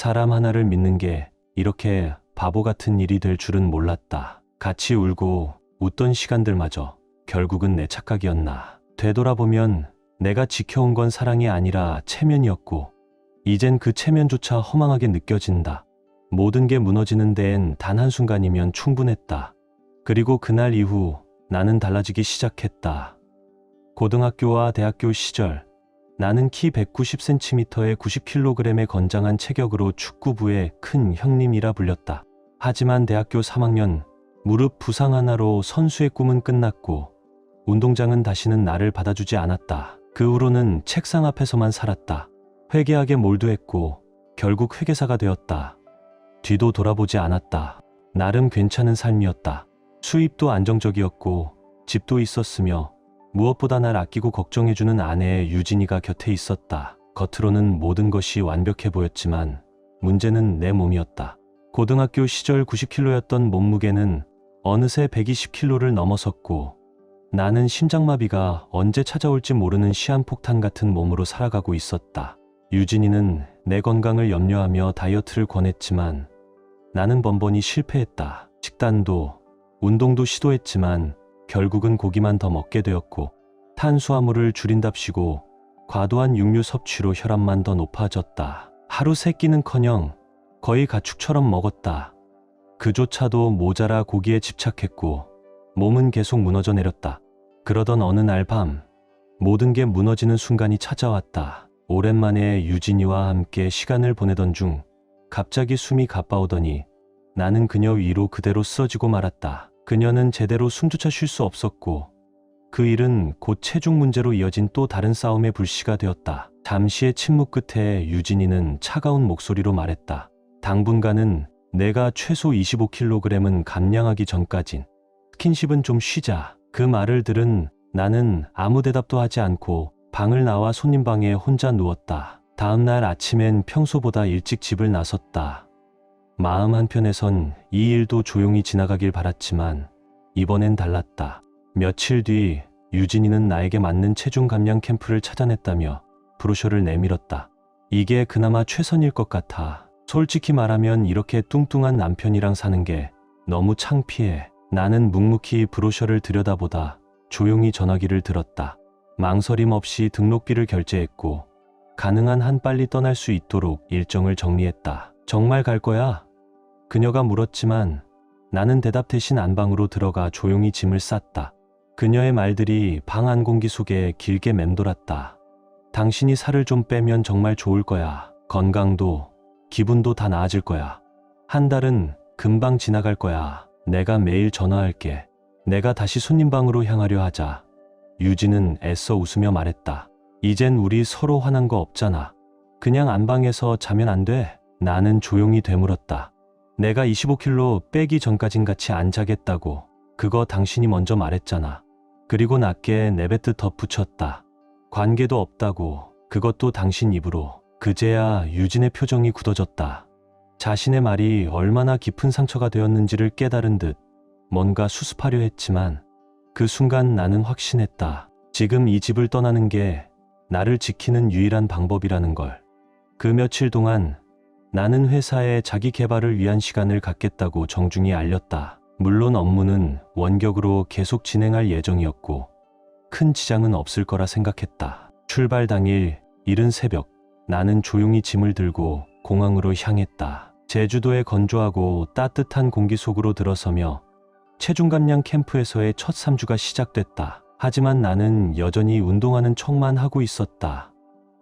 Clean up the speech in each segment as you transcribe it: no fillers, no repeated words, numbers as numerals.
사람 하나를 믿는 게 이렇게 바보 같은 일이 될 줄은 몰랐다. 같이 울고 웃던 시간들마저 결국은 내 착각이었나. 되돌아보면 내가 지켜온 건 사랑이 아니라 체면이었고 이젠 그 체면조차 허망하게 느껴진다. 모든 게 무너지는 데엔 단 한순간이면 충분했다. 그리고 그날 이후 나는 달라지기 시작했다. 고등학교와 대학교 시절 나는 키 190cm에 90kg의 건장한 체격으로 축구부의 큰 형님이라 불렸다. 하지만 대학교 3학년 무릎 부상 하나로 선수의 꿈은 끝났고 운동장은 다시는 나를 받아주지 않았다. 그 후로는 책상 앞에서만 살았다. 회계학에 몰두했고 결국 회계사가 되었다. 뒤도 돌아보지 않았다. 나름 괜찮은 삶이었다. 수입도 안정적이었고 집도 있었으며 무엇보다 날 아끼고 걱정해주는 아내 유진이가 곁에 있었다. 겉으로는 모든 것이 완벽해 보였지만 문제는 내 몸이었다. 고등학교 시절 90kg였던 몸무게는 어느새 120kg를 넘어섰고 나는 심장마비가 언제 찾아올지 모르는 시한폭탄 같은 몸으로 살아가고 있었다. 유진이는 내 건강을 염려하며 다이어트를 권했지만 나는 번번이 실패했다. 식단도 운동도 시도했지만 결국은 고기만 더 먹게 되었고 탄수화물을 줄인답시고 과도한 육류 섭취로 혈압만 더 높아졌다. 하루 세 끼는커녕 거의 가축처럼 먹었다. 그조차도 모자라 고기에 집착했고 몸은 계속 무너져 내렸다. 그러던 어느 날 밤 모든 게 무너지는 순간이 찾아왔다. 오랜만에 유진이와 함께 시간을 보내던 중 갑자기 숨이 가빠오더니 나는 그녀 위로 그대로 쓰러지고 말았다. 그녀는 제대로 숨조차 쉴 수 없었고 그 일은 곧 체중 문제로 이어진 또 다른 싸움의 불씨가 되었다. 잠시의 침묵 끝에 유진이는 차가운 목소리로 말했다. 당분간은 내가 최소 25kg은 감량하기 전까진 스킨십은 좀 쉬자. 그 말을 들은 나는 아무 대답도 하지 않고 방을 나와 손님 방에 혼자 누웠다. 다음 날 아침엔 평소보다 일찍 집을 나섰다. 마음 한편에선 이 일도 조용히 지나가길 바랐지만 이번엔 달랐다. 며칠 뒤 유진이는 나에게 맞는 체중 감량 캠프를 찾아냈다며 브로셔를 내밀었다. 이게 그나마 최선일 것 같아. 솔직히 말하면 이렇게 뚱뚱한 남편이랑 사는 게 너무 창피해. 나는 묵묵히 브로셔를 들여다보다 조용히 전화기를 들었다. 망설임 없이 등록비를 결제했고 가능한 한 빨리 떠날 수 있도록 일정을 정리했다. 정말 갈 거야? 그녀가 물었지만 나는 대답 대신 안방으로 들어가 조용히 짐을 쌌다. 그녀의 말들이 방 안 공기 속에 길게 맴돌았다. 당신이 살을 좀 빼면 정말 좋을 거야. 건강도 기분도 다 나아질 거야. 한 달은 금방 지나갈 거야. 내가 매일 전화할게. 내가 다시 손님 방으로 향하려 하자 유진은 애써 웃으며 말했다. 이젠 우리 서로 화난 거 없잖아. 그냥 안방에서 자면 안 돼? 나는 조용히 되물었다. 내가 25kg 빼기 전까진 같이 안 자겠다고. 그거 당신이 먼저 말했잖아. 그리고 낮게 내뱉듯 덧붙였다. 관계도 없다고. 그것도 당신 입으로. 그제야 유진의 표정이 굳어졌다. 자신의 말이 얼마나 깊은 상처가 되었는지를 깨달은 듯 뭔가 수습하려 했지만 그 순간 나는 확신했다. 지금 이 집을 떠나는 게 나를 지키는 유일한 방법이라는 걸. 그 며칠 동안 나는 회사에 자기 개발을 위한 시간을 갖겠다고 정중히 알렸다. 물론 업무는 원격으로 계속 진행할 예정이었고 큰 지장은 없을 거라 생각했다. 출발 당일 이른 새벽 나는 조용히 짐을 들고 공항으로 향했다. 제주도의 건조하고 따뜻한 공기 속으로 들어서며 체중 감량 캠프에서의 첫 3주가 시작됐다. 하지만 나는 여전히 운동하는 척만 하고 있었다.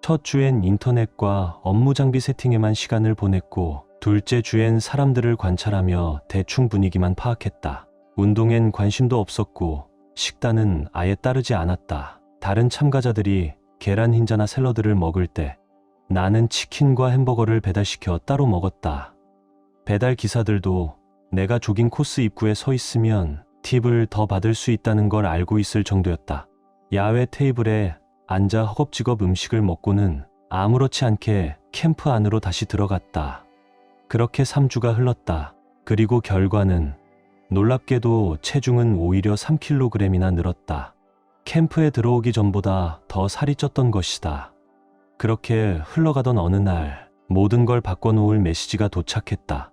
첫 주엔 인터넷과 업무 장비 세팅에만 시간을 보냈고 둘째 주엔 사람들을 관찰하며 대충 분위기만 파악했다. 운동엔 관심도 없었고 식단은 아예 따르지 않았다. 다른 참가자들이 계란 흰자나 샐러드를 먹을 때 나는 치킨과 햄버거를 배달시켜 따로 먹었다. 배달 기사들도 내가 조깅 코스 입구에 서 있으면 팁을 더 받을 수 있다는 걸 알고 있을 정도였다. 야외 테이블에 앉아 허겁지겁 음식을 먹고는 아무렇지 않게 캠프 안으로 다시 들어갔다. 그렇게 3주가 흘렀다. 그리고 결과는 놀랍게도 체중은 오히려 3kg이나 늘었다. 캠프에 들어오기 전보다 더 살이 쪘던 것이다. 그렇게 흘러가던 어느 날 모든 걸 바꿔놓을 메시지가 도착했다.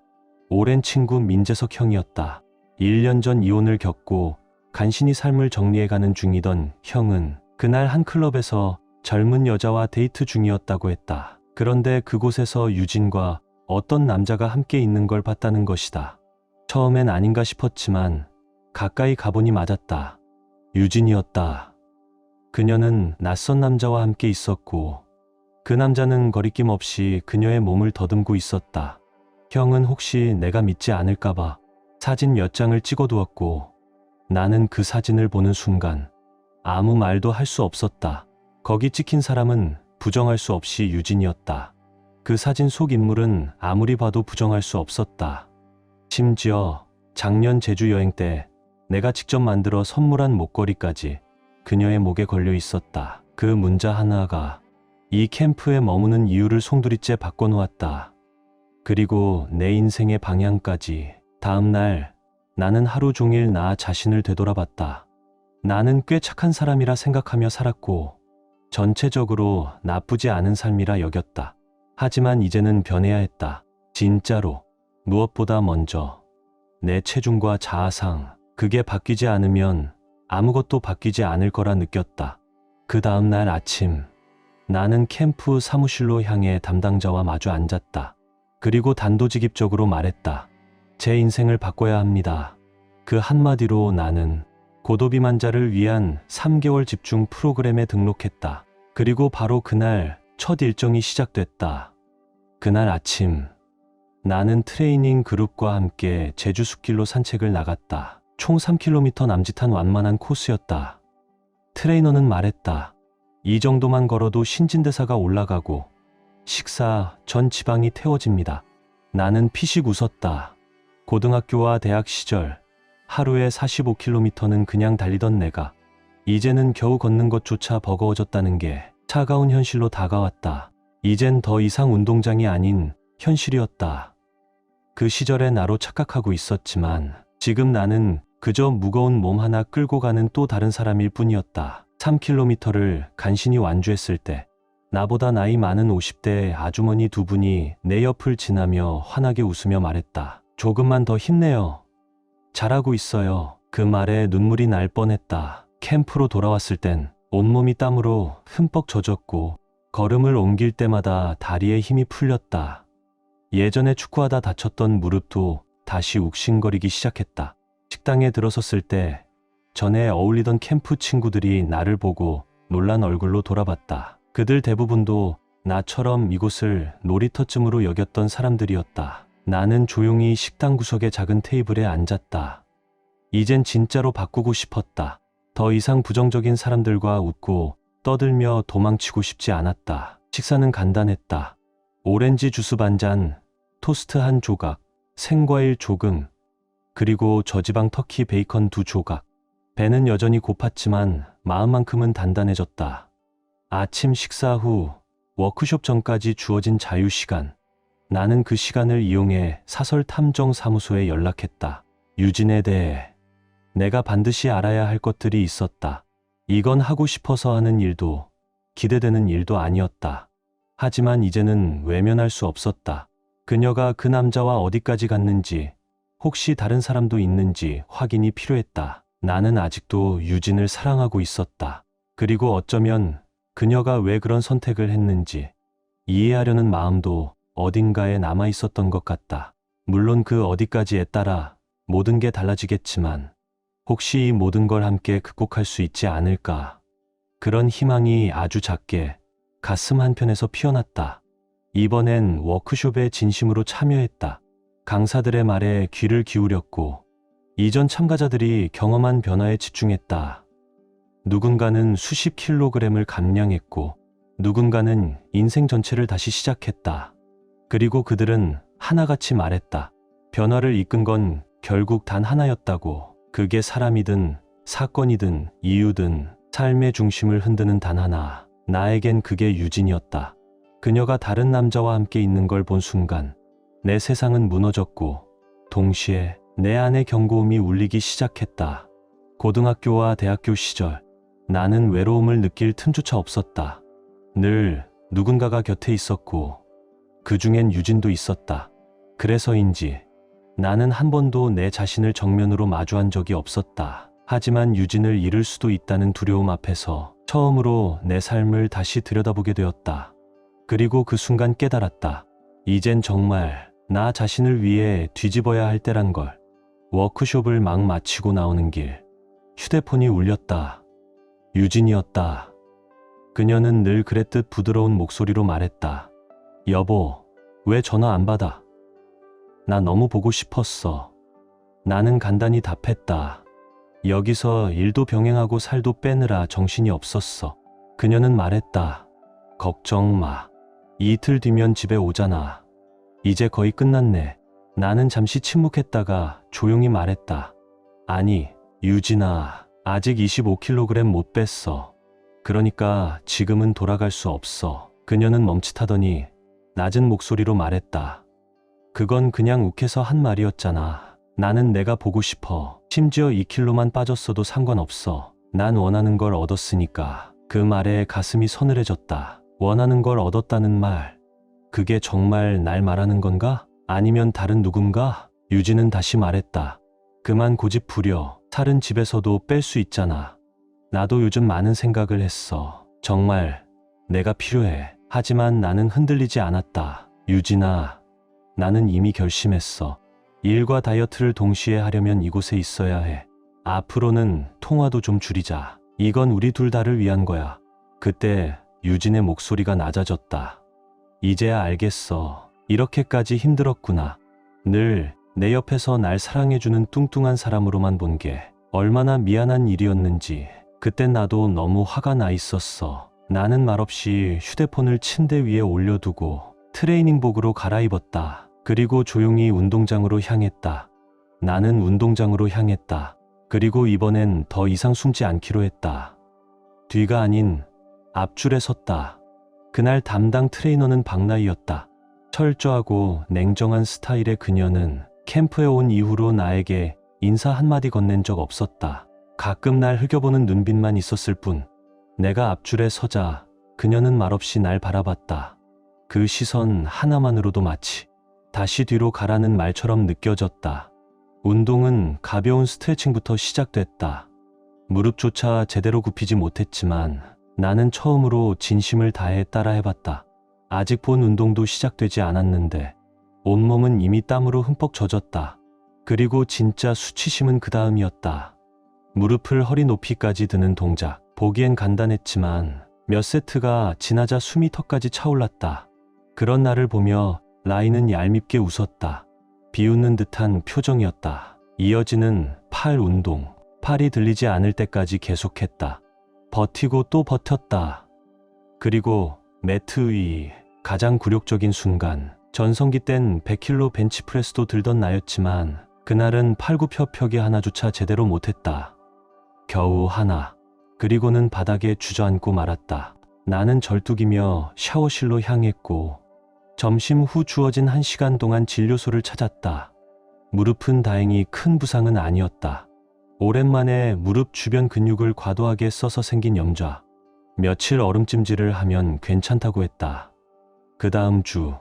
오랜 친구 민재석 형이었다. 1년 전 이혼을 겪고 간신히 삶을 정리해가는 중이던 형은 그날 한 클럽에서 젊은 여자와 데이트 중이었다고 했다. 그런데 그곳에서 유진과 어떤 남자가 함께 있는 걸 봤다는 것이다. 처음엔 아닌가 싶었지만 가까이 가보니 맞았다. 유진이었다. 그녀는 낯선 남자와 함께 있었고 그 남자는 거리낌 없이 그녀의 몸을 더듬고 있었다. 형은 혹시 내가 믿지 않을까봐 사진 몇 장을 찍어두었고 나는 그 사진을 보는 순간 아무 말도 할 수 없었다. 거기 찍힌 사람은 부정할 수 없이 유진이었다. 그 사진 속 인물은 아무리 봐도 부정할 수 없었다. 심지어 작년 제주 여행 때 내가 직접 만들어 선물한 목걸이까지 그녀의 목에 걸려 있었다. 그 문자 하나가 이 캠프에 머무는 이유를 송두리째 바꿔놓았다. 그리고 내 인생의 방향까지. 다음 날 나는 하루 종일 나 자신을 되돌아봤다. 나는 꽤 착한 사람이라 생각하며 살았고 전체적으로 나쁘지 않은 삶이라 여겼다. 하지만 이제는 변해야 했다. 진짜로. 무엇보다 먼저 내 체중과 자아상, 그게 바뀌지 않으면 아무것도 바뀌지 않을 거라 느꼈다. 그 다음 날 아침 나는 캠프 사무실로 향해 담당자와 마주 앉았다. 그리고 단도직입적으로 말했다. 제 인생을 바꿔야 합니다. 그 한마디로 나는 고도비만자를 위한 3개월 집중 프로그램에 등록했다. 그리고 바로 그날 첫 일정이 시작됐다. 그날 아침 나는 트레이닝 그룹과 함께 제주 숲길로 산책을 나갔다. 총 3km 남짓한 완만한 코스였다. 트레이너는 말했다. 이 정도만 걸어도 신진대사가 올라가고 식사 전 지방이 태워집니다. 나는 피식 웃었다. 고등학교와 대학 시절 하루에 45km는 그냥 달리던 내가 이제는 겨우 걷는 것조차 버거워졌다는 게 차가운 현실로 다가왔다. 이젠 더 이상 운동장이 아닌 현실이었다. 그 시절의 나로 착각하고 있었지만 지금 나는 그저 무거운 몸 하나 끌고 가는 또 다른 사람일 뿐이었다. 3km를 간신히 완주했을 때 나보다 나이 많은 50대 아주머니 두 분이 내 옆을 지나며 환하게 웃으며 말했다. 조금만 더 힘내요. 잘하고 있어요. 그 말에 눈물이 날 뻔했다. 캠프로 돌아왔을 땐 온몸이 땀으로 흠뻑 젖었고 걸음을 옮길 때마다 다리에 힘이 풀렸다. 예전에 축구하다 다쳤던 무릎도 다시 욱신거리기 시작했다. 식당에 들어섰을 때 전에 어울리던 캠프 친구들이 나를 보고 놀란 얼굴로 돌아봤다. 그들 대부분도 나처럼 이곳을 놀이터쯤으로 여겼던 사람들이었다. 나는 조용히 식당 구석의 작은 테이블에 앉았다. 이젠 진짜로 바꾸고 싶었다. 더 이상 부정적인 사람들과 웃고 떠들며 도망치고 싶지 않았다. 식사는 간단했다. 오렌지 주스 반잔, 토스트 한 조각, 생과일 조금, 그리고 저지방 터키 베이컨 2조각. 배는 여전히 고팠지만 마음만큼은 단단해졌다. 아침 식사 후 워크숍 전까지 주어진 자유시간. 나는 그 시간을 이용해 사설 탐정 사무소에 연락했다. 유진에 대해 내가 반드시 알아야 할 것들이 있었다. 이건 하고 싶어서 하는 일도 기대되는 일도 아니었다. 하지만 이제는 외면할 수 없었다. 그녀가 그 남자와 어디까지 갔는지, 혹시 다른 사람도 있는지 확인이 필요했다. 나는 아직도 유진을 사랑하고 있었다. 그리고 어쩌면 그녀가 왜 그런 선택을 했는지 이해하려는 마음도 어딘가에 남아 있었던 것 같다. 물론 그 어디까지에 따라 모든 게 달라지겠지만 혹시 이 모든 걸 함께 극복할 수 있지 않을까. 그런 희망이 아주 작게 가슴 한편에서 피어났다. 이번엔 워크숍에 진심으로 참여했다. 강사들의 말에 귀를 기울였고 이전 참가자들이 경험한 변화에 집중했다. 누군가는 수십 킬로그램을 감량했고 누군가는 인생 전체를 다시 시작했다. 그리고 그들은 하나같이 말했다. 변화를 이끈 건 결국 단 하나였다고. 그게 사람이든 사건이든 이유든 삶의 중심을 흔드는 단 하나. 나에겐 그게 유진이었다. 그녀가 다른 남자와 함께 있는 걸 본 순간 내 세상은 무너졌고 동시에 내 안의 경고음이 울리기 시작했다. 고등학교와 대학교 시절 나는 외로움을 느낄 틈조차 없었다. 늘 누군가가 곁에 있었고 그중엔 유진도 있었다. 그래서인지 나는 한 번도 내 자신을 정면으로 마주한 적이 없었다. 하지만 유진을 잃을 수도 있다는 두려움 앞에서 처음으로 내 삶을 다시 들여다보게 되었다. 그리고 그 순간 깨달았다. 이젠 정말 나 자신을 위해 뒤집어야 할 때란 걸. 워크숍을 막 마치고 나오는 길, 휴대폰이 울렸다. 유진이었다. 그녀는 늘 그랬듯 부드러운 목소리로 말했다. 여보, 왜 전화 안 받아? 나 너무 보고 싶었어. 나는 간단히 답했다. 여기서 일도 병행하고 살도 빼느라 정신이 없었어. 그녀는 말했다. 걱정 마. 이틀 뒤면 집에 오잖아. 이제 거의 끝났네. 나는 잠시 침묵했다가 조용히 말했다. 아니, 유진아, 아직 25kg 못 뺐어. 그러니까 지금은 돌아갈 수 없어. 그녀는 멈칫하더니 낮은 목소리로 말했다. 그건 그냥 욱해서 한 말이었잖아. 나는 내가 보고 싶어. 심지어 2kg만 빠졌어도 상관없어. 난 원하는 걸 얻었으니까. 그 말에 가슴이 서늘해졌다. 원하는 걸 얻었다는 말. 그게 정말 날 말하는 건가? 아니면 다른 누군가? 유진은 다시 말했다. 그만 고집 부려. 살은 집에서도 뺄 수 있잖아. 나도 요즘 많은 생각을 했어. 정말 내가 필요해. 하지만 나는 흔들리지 않았다. 유진아, 나는 이미 결심했어. 일과 다이어트를 동시에 하려면 이곳에 있어야 해. 앞으로는 통화도 좀 줄이자. 이건 우리 둘 다를 위한 거야. 그때 유진의 목소리가 낮아졌다. 이제야 알겠어. 이렇게까지 힘들었구나. 늘 내 옆에서 날 사랑해주는 뚱뚱한 사람으로만 본 게 얼마나 미안한 일이었는지. 그땐 나도 너무 화가 나 있었어. 나는 말없이 휴대폰을 침대 위에 올려두고 트레이닝복으로 갈아입었다. 그리고 조용히 운동장으로 향했다. 나는 운동장으로 향했다. 그리고 이번엔 더 이상 숨지 않기로 했다. 뒤가 아닌 앞줄에 섰다. 그날 담당 트레이너는 박나희였다. 철저하고 냉정한 스타일의 그녀는 캠프에 온 이후로 나에게 인사 한마디 건넨 적 없었다. 가끔 날 흘겨보는 눈빛만 있었을 뿐. 내가 앞줄에 서자 그녀는 말없이 날 바라봤다. 그 시선 하나만으로도 마치 다시 뒤로 가라는 말처럼 느껴졌다. 운동은 가벼운 스트레칭부터 시작됐다. 무릎조차 제대로 굽히지 못했지만 나는 처음으로 진심을 다해 따라해봤다. 아직 본 운동도 시작되지 않았는데 온몸은 이미 땀으로 흠뻑 젖었다. 그리고 진짜 수치심은 그 다음이었다. 무릎을 허리 높이까지 드는 동작. 보기엔 간단했지만 몇 세트가 지나자 숨이 턱까지 차올랐다. 그런 나를 보며 라인은 얄밉게 웃었다. 비웃는 듯한 표정이었다. 이어지는 팔 운동. 팔이 들리지 않을 때까지 계속했다. 버티고 또 버텼다. 그리고 매트 위 가장 굴욕적인 순간. 전성기 땐 100kg 벤치프레스도 들던 나였지만 그날은 팔굽혀펴기 하나조차 제대로 못했다. 겨우 하나. 그리고는 바닥에 주저앉고 말았다. 나는 절뚝이며 샤워실로 향했고 점심 후 주어진 1시간 동안 진료소를 찾았다. 무릎은 다행히 큰 부상은 아니었다. 오랜만에 무릎 주변 근육을 과도하게 써서 생긴 염좌. 며칠 얼음찜질을 하면 괜찮다고 했다. 그 다음 주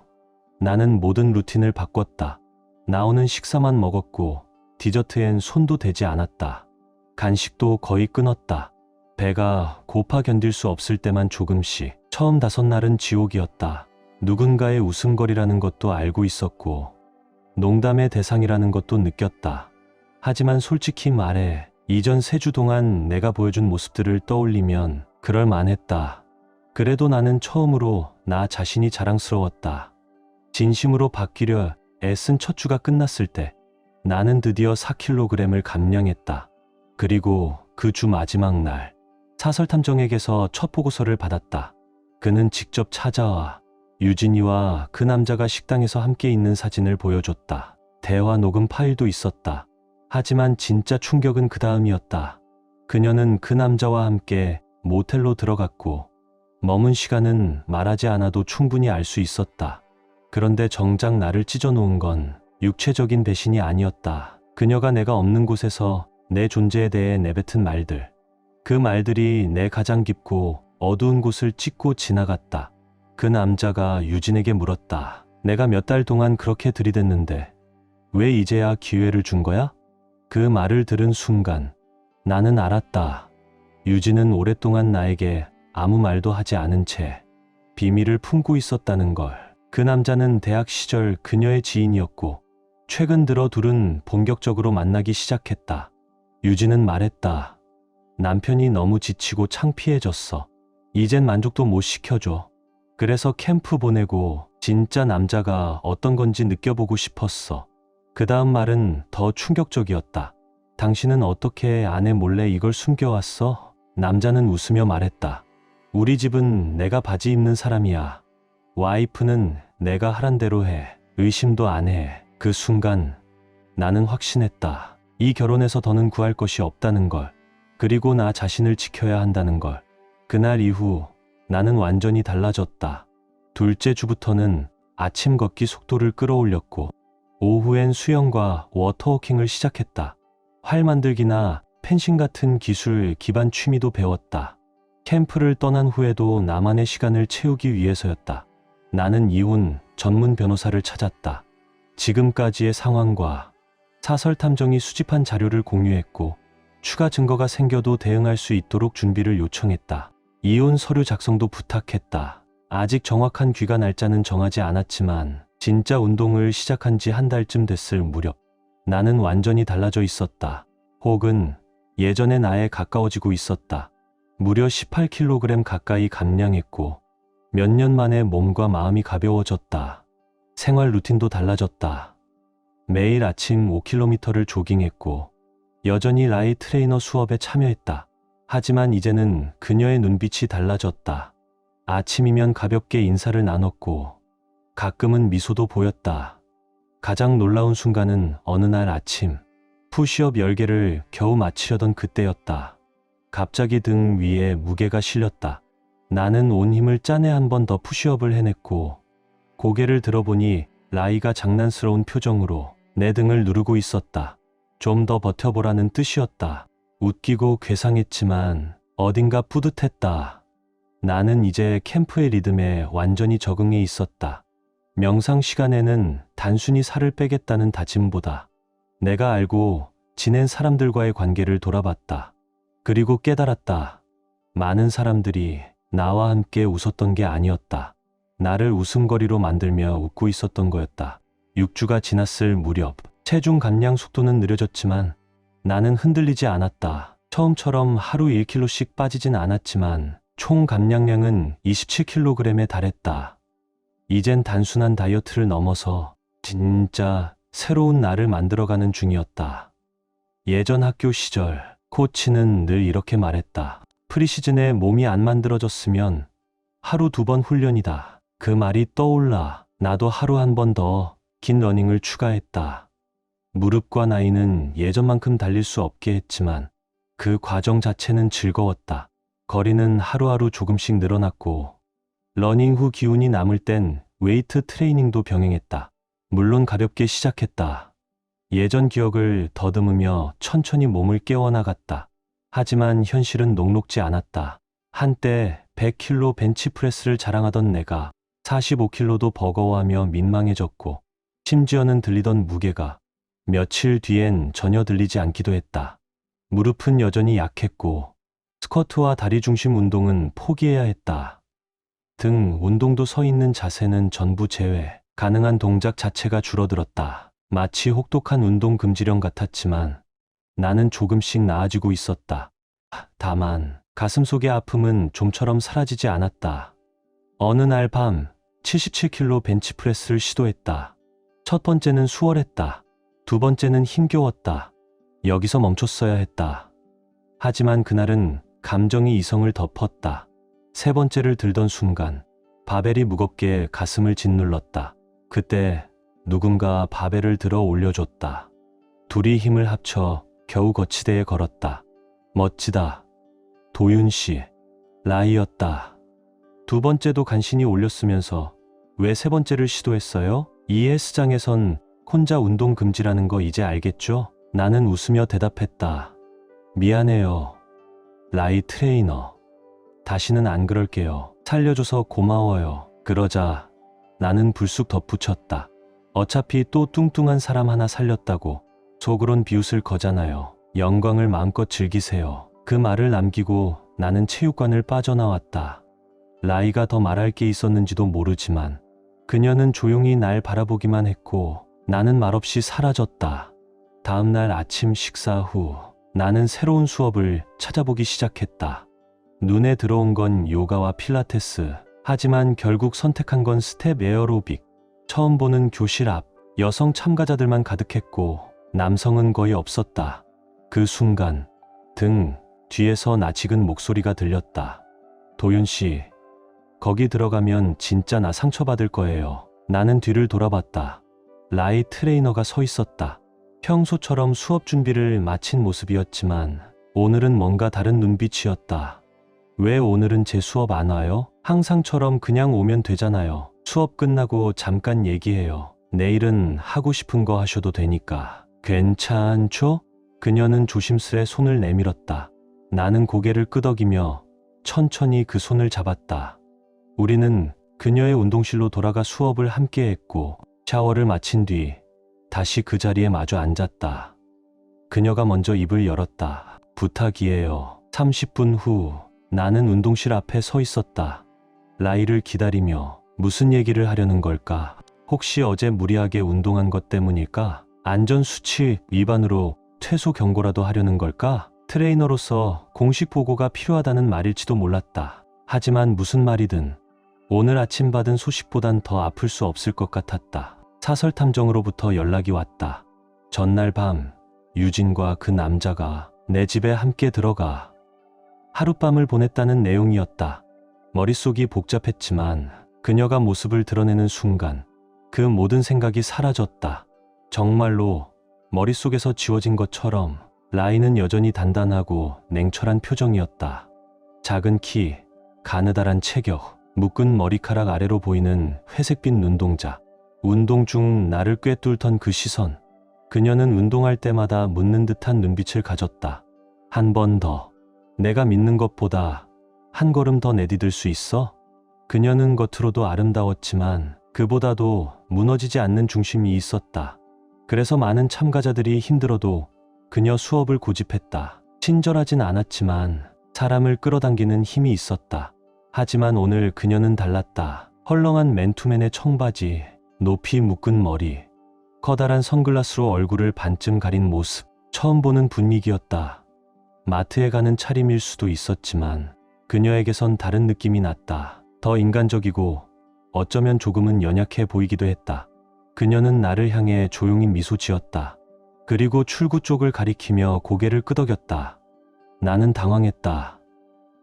나는 모든 루틴을 바꿨다. 나오는 식사만 먹었고 디저트엔 손도 대지 않았다. 간식도 거의 끊었다. 배가 고파 견딜 수 없을 때만 조금씩. 처음 5날은 지옥이었다. 누군가의 웃음거리라는 것도 알고 있었고 농담의 대상이라는 것도 느꼈다. 하지만 솔직히 말해 이전 3주 동안 내가 보여준 모습들을 떠올리면 그럴 만했다. 그래도 나는 처음으로 나 자신이 자랑스러웠다. 진심으로 바뀌려 애쓴 첫 주가 끝났을 때 나는 드디어 4kg을 감량했다. 그리고 그 주 마지막 날 사설탐정에게서 첫 보고서를 받았다. 그는 직접 찾아와 유진이와 그 남자가 식당에서 함께 있는 사진을 보여줬다. 대화 녹음 파일도 있었다. 하지만 진짜 충격은 그 다음이었다. 그녀는 그 남자와 함께 모텔로 들어갔고 머문 시간은 말하지 않아도 충분히 알 수 있었다. 그런데 정작 나를 찢어놓은 건 육체적인 배신이 아니었다. 그녀가 내가 없는 곳에서 내 존재에 대해 내뱉은 말들. 그 말들이 내 가장 깊고 어두운 곳을 찢고 지나갔다. 그 남자가 유진에게 물었다. 내가 몇 달 동안 그렇게 들이댔는데 왜 이제야 기회를 준 거야? 그 말을 들은 순간 나는 알았다. 유진은 오랫동안 나에게 아무 말도 하지 않은 채 비밀을 품고 있었다는 걸. 그 남자는 대학 시절 그녀의 지인이었고 최근 들어 둘은 본격적으로 만나기 시작했다. 유진은 말했다. 남편이 너무 지치고 창피해졌어. 이젠 만족도 못 시켜줘. 그래서 캠프 보내고 진짜 남자가 어떤 건지 느껴보고 싶었어. 그 다음 말은 더 충격적이었다. 당신은 어떻게 아내 몰래 이걸 숨겨왔어? 남자는 웃으며 말했다. 우리 집은 내가 바지 입는 사람이야. 와이프는 내가 하란 대로 해. 의심도 안 해. 그 순간 나는 확신했다. 이 결혼에서 더는 구할 것이 없다는 걸. 그리고 나 자신을 지켜야 한다는 걸. 그날 이후 나는 완전히 달라졌다. 둘째 주부터는 아침 걷기 속도를 끌어올렸고 오후엔 수영과 워터워킹을 시작했다. 활 만들기나 펜싱 같은 기술 기반 취미도 배웠다. 캠프를 떠난 후에도 나만의 시간을 채우기 위해서였다. 나는 이혼 전문 변호사를 찾았다. 지금까지의 상황과 사설 탐정이 수집한 자료를 공유했고 추가 증거가 생겨도 대응할 수 있도록 준비를 요청했다. 이혼 서류 작성도 부탁했다. 아직 정확한 귀가 날짜는 정하지 않았지만 진짜 운동을 시작한 지 한 달쯤 됐을 무렵 나는 완전히 달라져 있었다. 혹은 예전의 나에 가까워지고 있었다. 무려 18kg 가까이 감량했고 몇 년 만에 몸과 마음이 가벼워졌다. 생활 루틴도 달라졌다. 매일 아침 5km를 조깅했고 여전히 라이 트레이너 수업에 참여했다. 하지만 이제는 그녀의 눈빛이 달라졌다. 아침이면 가볍게 인사를 나눴고 가끔은 미소도 보였다. 가장 놀라운 순간은 어느 날 아침 푸시업 10개를 겨우 마치려던 그때였다. 갑자기 등 위에 무게가 실렸다. 나는 온 힘을 짜내 한 번 더 푸시업을 해냈고 고개를 들어보니 라이가 장난스러운 표정으로 내 등을 누르고 있었다. 좀 더 버텨보라는 뜻이었다. 웃기고 괴상했지만 어딘가 뿌듯했다. 나는 이제 캠프의 리듬에 완전히 적응해 있었다. 명상 시간에는 단순히 살을 빼겠다는 다짐보다 내가 알고 지낸 사람들과의 관계를 돌아봤다. 그리고 깨달았다. 많은 사람들이 나와 함께 웃었던 게 아니었다. 나를 웃음거리로 만들며 웃고 있었던 거였다. 6주가 지났을 무렵 체중 감량 속도는 느려졌지만 나는 흔들리지 않았다. 처음처럼 하루 1kg씩 빠지진 않았지만 총 감량량은 27kg에 달했다. 이젠 단순한 다이어트를 넘어서 진짜 새로운 나를 만들어가는 중이었다. 예전 학교 시절 코치는 늘 이렇게 말했다. 프리시즌에 몸이 안 만들어졌으면 하루 2번 훈련이다. 그 말이 떠올라 나도 하루 한 번 더 긴 러닝을 추가했다. 무릎과 나이는 예전만큼 달릴 수 없게 했지만 그 과정 자체는 즐거웠다. 거리는 하루하루 조금씩 늘어났고 러닝 후 기운이 남을 땐 웨이트 트레이닝도 병행했다. 물론 가볍게 시작했다. 예전 기억을 더듬으며 천천히 몸을 깨워나갔다. 하지만 현실은 녹록지 않았다. 한때 100kg 벤치프레스를 자랑하던 내가 45kg도 버거워하며 민망해졌고 심지어는 들리던 무게가 며칠 뒤엔 전혀 들리지 않기도 했다. 무릎은 여전히 약했고 스쿼트와 다리 중심 운동은 포기해야 했다. 등 운동도 서 있는 자세는 전부 제외. 가능한 동작 자체가 줄어들었다. 마치 혹독한 운동 금지령 같았지만 나는 조금씩 나아지고 있었다. 다만 가슴속의 아픔은 좀처럼 사라지지 않았다. 어느 날 밤 77kg 벤치프레스를 시도했다. 첫 번째는 수월했다. 두 번째는 힘겨웠다. 여기서 멈췄어야 했다. 하지만 그날은 감정이 이성을 덮었다. 세 번째를 들던 순간 바벨이 무겁게 가슴을 짓눌렀다. 그때 누군가 바벨을 들어 올려줬다. 둘이 힘을 합쳐 겨우 거치대에 걸었다. 멋지다. 도윤씨, 라이였다. 두 번째도 간신히 올렸으면서 왜 세 번째를 시도했어요? 이 헬스장에선 혼자 운동 금지라는 거 이제 알겠죠? 나는 웃으며 대답했다. 미안해요. 라이 트레이너. 다시는 안 그럴게요. 살려줘서 고마워요. 그러자 나는 불쑥 덧붙였다. 어차피 또 뚱뚱한 사람 하나 살렸다고 속으론 비웃을 거잖아요. 영광을 마음껏 즐기세요. 그 말을 남기고 나는 체육관을 빠져나왔다. 라이가 더 말할 게 있었는지도 모르지만 그녀는 조용히 날 바라보기만 했고 나는 말없이 사라졌다. 다음 날 아침 식사 후 나는 새로운 수업을 찾아보기 시작했다. 눈에 들어온 건 요가와 필라테스. 하지만 결국 선택한 건 스텝 에어로빅. 처음 보는 교실 앞 여성 참가자들만 가득했고 남성은 거의 없었다. 그 순간 등 뒤에서 낯익은 목소리가 들렸다. 도윤 씨, 거기 들어가면 진짜 나 상처받을 거예요. 나는 뒤를 돌아봤다. 라이 트레이너가 서 있었다. 평소처럼 수업 준비를 마친 모습이었지만 오늘은 뭔가 다른 눈빛이었다. 왜 오늘은 제 수업 안 와요? 항상처럼 그냥 오면 되잖아요. 수업 끝나고 잠깐 얘기해요. 내일은 하고 싶은 거 하셔도 되니까. 괜찮죠? 그녀는 조심스레 손을 내밀었다. 나는 고개를 끄덕이며 천천히 그 손을 잡았다. 우리는 그녀의 운동실로 돌아가 수업을 함께 했고 샤워를 마친 뒤 다시 그 자리에 마주 앉았다. 그녀가 먼저 입을 열었다. 부탁이에요. 30분 후 나는 운동실 앞에 서 있었다. 라이를 기다리며 무슨 얘기를 하려는 걸까? 혹시 어제 무리하게 운동한 것 때문일까? 안전수치 위반으로 퇴소 경고라도 하려는 걸까? 트레이너로서 공식 보고가 필요하다는 말일지도 몰랐다. 하지만 무슨 말이든 오늘 아침 받은 소식보단 더 아플 수 없을 것 같았다. 사설탐정으로부터 연락이 왔다. 전날 밤 유진과 그 남자가 내 집에 함께 들어가 하룻밤을 보냈다는 내용이었다. 머릿속이 복잡했지만 그녀가 모습을 드러내는 순간 그 모든 생각이 사라졌다. 정말로 머릿속에서 지워진 것처럼 라이는 여전히 단단하고 냉철한 표정이었다. 작은 키, 가느다란 체격, 묶은 머리카락 아래로 보이는 회색빛 눈동자. 운동 중 나를 꿰뚫던 그 시선. 그녀는 운동할 때마다 묻는 듯한 눈빛을 가졌다. 한 번 더. 내가 믿는 것보다 한 걸음 더 내디딜 수 있어? 그녀는 겉으로도 아름다웠지만 그보다도 무너지지 않는 중심이 있었다. 그래서 많은 참가자들이 힘들어도 그녀 수업을 고집했다. 친절하진 않았지만 사람을 끌어당기는 힘이 있었다. 하지만 오늘 그녀는 달랐다. 헐렁한 맨투맨의 청바지, 높이 묶은 머리, 커다란 선글라스로 얼굴을 반쯤 가린 모습. 처음 보는 분위기였다. 마트에 가는 차림일 수도 있었지만 그녀에게선 다른 느낌이 났다. 더 인간적이고 어쩌면 조금은 연약해 보이기도 했다. 그녀는 나를 향해 조용히 미소 지었다. 그리고 출구 쪽을 가리키며 고개를 끄덕였다. 나는 당황했다.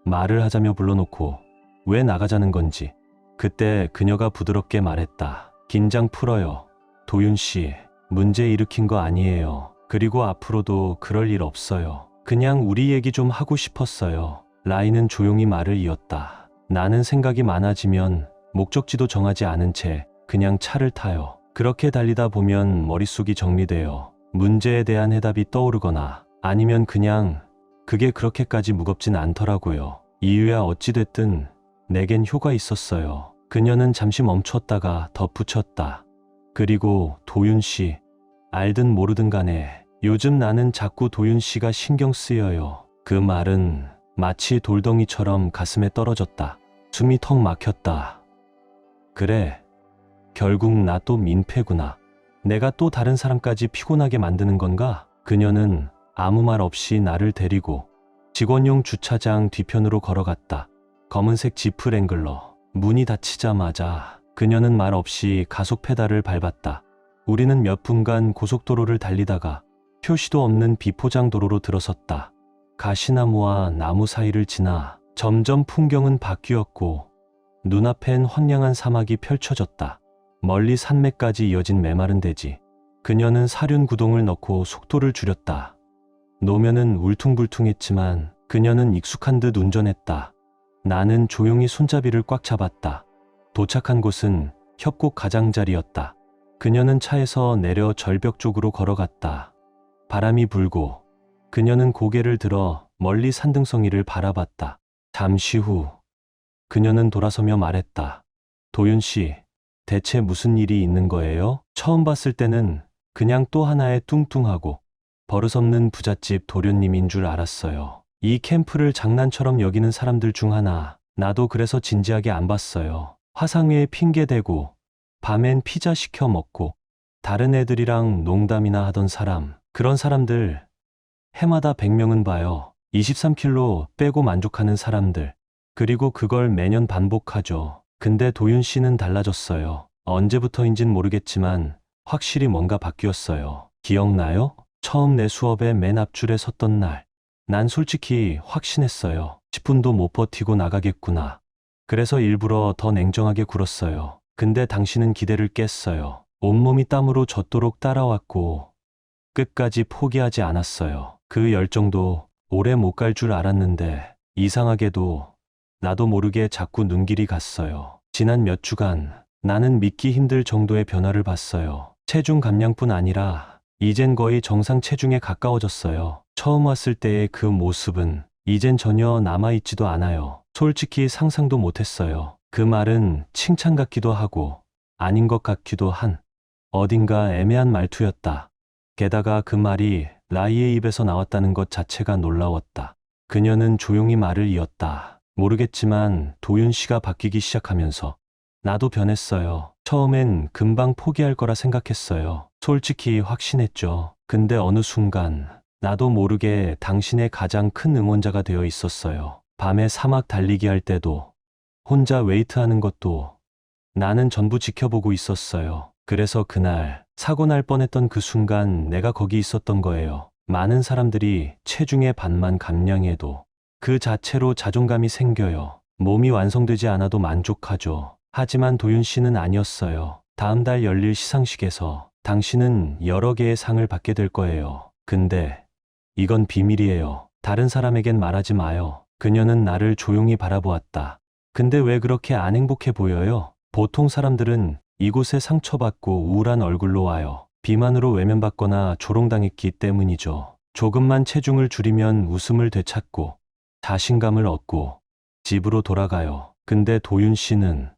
말을 하자며 불러놓고 왜 나가자는 건지. 그때 그녀가 부드럽게 말했다. 긴장 풀어요. 도윤 씨, 문제 일으킨 거 아니에요. 그리고 앞으로도 그럴 일 없어요. 그냥 우리 얘기 좀 하고 싶었어요. 라이는 조용히 말을 이었다. 나는 생각이 많아지면 목적지도 정하지 않은 채 그냥 차를 타요. 그렇게 달리다 보면 머릿속이 정리돼요. 문제에 대한 해답이 떠오르거나 아니면 그냥 그게 그렇게까지 무겁진 않더라고요. 이유야 어찌됐든 내겐 효과 있었어요. 그녀는 잠시 멈췄다가 덧붙였다. 그리고 도윤 씨, 알든 모르든 간에 요즘 나는 자꾸 도윤 씨가 신경 쓰여요. 그 말은 마치 돌덩이처럼 가슴에 떨어졌다. 숨이 턱 막혔다. 그래, 결국 나 또 민폐구나. 내가 또 다른 사람까지 피곤하게 만드는 건가? 그녀는 아무 말 없이 나를 데리고 직원용 주차장 뒤편으로 걸어갔다. 검은색 지프 랭글러. 문이 닫히자마자 그녀는 말 없이 가속 페달을 밟았다. 우리는 몇 분간 고속도로를 달리다가 표시도 없는 비포장 도로로 들어섰다. 가시나무와 나무 사이를 지나 점점 풍경은 바뀌었고 눈앞엔 황량한 사막이 펼쳐졌다. 멀리 산맥까지 이어진 메마른 대지. 그녀는 사륜 구동을 넣고 속도를 줄였다. 노면은 울퉁불퉁했지만 그녀는 익숙한 듯 운전했다. 나는 조용히 손잡이를 꽉 잡았다. 도착한 곳은 협곡 가장자리였다. 그녀는 차에서 내려 절벽 쪽으로 걸어갔다. 바람이 불고 그녀는 고개를 들어 멀리 산등성이를 바라봤다. 잠시 후 그녀는 돌아서며 말했다. 도윤 씨, 대체 무슨 일이 있는 거예요? 처음 봤을 때는 그냥 또 하나의 뚱뚱하고 버릇없는 부잣집 도련님인 줄 알았어요. 이 캠프를 장난처럼 여기는 사람들 중 하나. 나도 그래서 진지하게 안 봤어요. 화상회에 핑계대고 밤엔 피자 시켜 먹고 다른 애들이랑 농담이나 하던 사람. 그런 사람들 해마다 100명은 봐요. 23kg 빼고 만족하는 사람들. 그리고 그걸 매년 반복하죠. 근데 도윤 씨는 달라졌어요. 언제부터인진 모르겠지만 확실히 뭔가 바뀌었어요. 기억나요? 처음 내 수업에 맨 앞줄에 섰던 날. 난 솔직히 확신했어요. 10분도 못 버티고 나가겠구나. 그래서 일부러 더 냉정하게 굴었어요. 근데 당신은 기대를 깼어요. 온몸이 땀으로 젖도록 따라왔고 끝까지 포기하지 않았어요. 그 열정도 오래 못 갈 줄 알았는데 이상하게도 나도 모르게 자꾸 눈길이 갔어요. 지난 몇 주간 나는 믿기 힘들 정도의 변화를 봤어요. 체중 감량뿐 아니라 이젠 거의 정상 체중에 가까워졌어요. 처음 왔을 때의 그 모습은 이젠 전혀 남아있지도 않아요. 솔직히 상상도 못했어요. 그 말은 칭찬 같기도 하고 아닌 것 같기도 한 어딘가 애매한 말투였다. 게다가 그 말이 라이의 입에서 나왔다는 것 자체가 놀라웠다. 그녀는 조용히 말을 이었다. 모르겠지만 도윤 씨가 바뀌기 시작하면서 나도 변했어요. 처음엔 금방 포기할 거라 생각했어요. 솔직히 확신했죠. 근데 어느 순간 나도 모르게 당신의 가장 큰 응원자가 되어 있었어요. 밤에 사막 달리기 할 때도 혼자 웨이트하는 것도 나는 전부 지켜보고 있었어요. 그래서 그날 사고 날 뻔했던 그 순간 내가 거기 있었던 거예요. 많은 사람들이 체중의 반만 감량해도 그 자체로 자존감이 생겨요. 몸이 완성되지 않아도 만족하죠. 하지만 도윤 씨는 아니었어요. 다음 달 열릴 시상식에서 당신은 여러 개의 상을 받게 될 거예요. 근데 이건 비밀이에요. 다른 사람에겐 말하지 마요. 그녀는 나를 조용히 바라보았다. 근데 왜 그렇게 안 행복해 보여요? 보통 사람들은 이곳에 상처받고 우울한 얼굴로 와요. 비만으로 외면받거나 조롱당했기 때문이죠. 조금만 체중을 줄이면 웃음을 되찾고 자신감을 얻고 집으로 돌아가요. 근데 도윤 씨는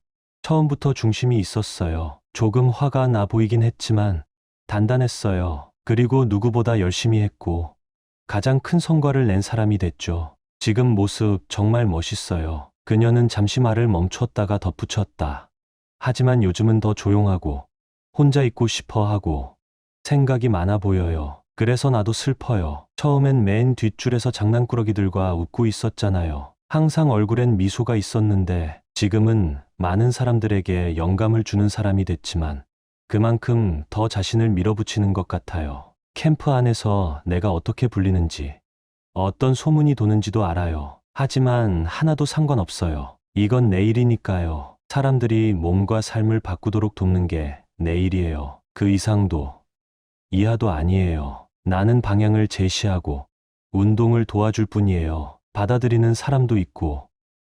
처음부터 중심이 있었어요. 조금 화가 나 보이긴 했지만 단단했어요. 그리고 누구보다 열심히 했고 가장 큰 성과를 낸 사람이 됐죠. 지금 모습 정말 멋있어요. 그녀는 잠시 말을 멈췄다가 덧붙였다. 하지만 요즘은 더 조용하고 혼자 있고 싶어 하고 생각이 많아 보여요. 그래서 나도 슬퍼요. 처음엔 맨 뒷줄에서 장난꾸러기들과 웃고 있었잖아요. 항상 얼굴엔 미소가 있었는데 지금은 많은 사람들에게 영감을 주는 사람이 됐지만 그만큼 더 자신을 밀어붙이는 것 같아요. 캠프 안에서 내가 어떻게 불리는지, 어떤 소문이 도는지도 알아요. 하지만 하나도 상관없어요. 이건 내 일이니까요. 사람들이 몸과 삶을 바꾸도록 돕는 게 내 일이에요. 그 이상도 이하도 아니에요. 나는 방향을 제시하고 운동을 도와줄 뿐이에요. 받아들이는 사람도 있고